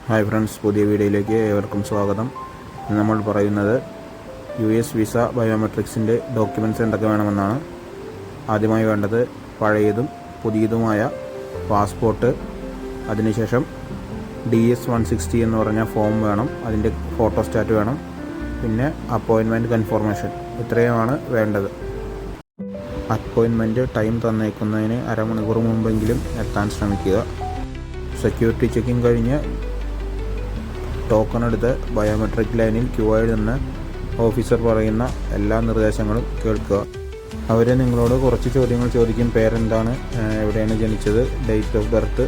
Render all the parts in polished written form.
Hi friends, പുതിയ വീഡിയോയിലേക്ക് ഏവർക്കും സ്വാഗതം. നമ്മൾ പറയുന്നത് US വിസ ബയോമെട്രിക്സിൻ്റെ ഡോക്യുമെൻറ്റ്സ് എന്തൊക്കെ വേണമെന്നാണ്. ആദ്യമായി വേണ്ടത് പഴയതും പുതിയതുമായ പാസ്പോർട്ട്, അതിനുശേഷം DS-160 എന്ന് പറഞ്ഞ ഫോം വേണം, അതിൻ്റെ ഫോട്ടോസ്റ്റാറ്റ് വേണം, പിന്നെ അപ്പോയിൻമെൻറ്റ് കൺഫർമേഷൻ. ഇത്രയുമാണ് വേണ്ടത്. അപ്പോയിൻമെൻറ്റ് ടൈം തന്നേക്കുന്നതിന് അരമണിക്കൂർ മുമ്പെങ്കിലും എത്താൻ ശ്രമിക്കുക. സെക്യൂരിറ്റി ചെക്കിങ് കഴിഞ്ഞ് ടോക്കൺ എടുത്ത് ബയോമെട്രിക് ലൈനിൽ ക്യൂ ആയി നിന്ന് ഓഫീസർ പറയുന്ന എല്ലാ നിർദ്ദേശങ്ങളും കേൾക്കുക. അവർ നിങ്ങളോട് കുറച്ച് ചോദ്യങ്ങൾ ചോദിക്കും. പേരെന്താണ്, എവിടെയാണ് ജനിച്ചത്, ഡേറ്റ് ഓഫ് ബർത്ത്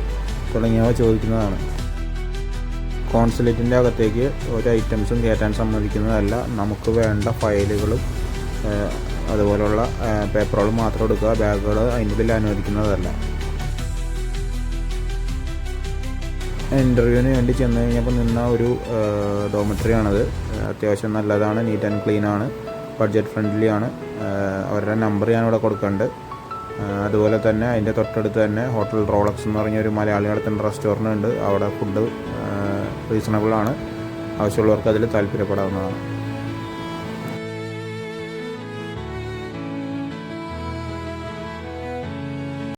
തുടങ്ങിയവ ചോദിക്കുന്നതാണ്. കോൺസുലേറ്റിൻ്റെ അകത്തേക്ക് ഒരു ഐറ്റംസും കയറ്റാൻ സമ്മതിക്കുന്നതല്ല. നമുക്ക് വേണ്ട ഫയലുകളും അതുപോലുള്ള പേപ്പറുകളും മാത്രം എടുക്കുക. ബാഗുകൾ അതിൻ്റെ ഉള്ളിൽ അനുവദിക്കുന്നതല്ല. ഇൻ്റർവ്യൂവിന് വേണ്ടി ചെന്ന് കഴിഞ്ഞപ്പോൾ നിന്ന ഒരു ഡോമിറ്ററി ആണത്. അത്യാവശ്യം നല്ലതാണ്, നീറ്റ് ആൻഡ് ക്ലീൻ ആണ്, ബഡ്ജറ്റ് ഫ്രണ്ട്ലി ആണ്. അവരുടെ നമ്പർ ഞാനിവിടെ കൊടുക്കുന്നുണ്ട്. അതുപോലെ തന്നെ അതിൻ്റെ തൊട്ടടുത്ത് തന്നെ ഹോട്ടൽ റോളക്സ് എന്ന് പറഞ്ഞ ഒരു മലയാളി നടത്തുന്ന റെസ്റ്റോറൻറ്റ് ഉണ്ട്. അവിടെ ഫുഡ് റീസണബിൾ ആണ്. ആവശ്യമുള്ളവർക്ക് അതിൽ താല്പര്യപ്പെടാവുന്നതാണ്.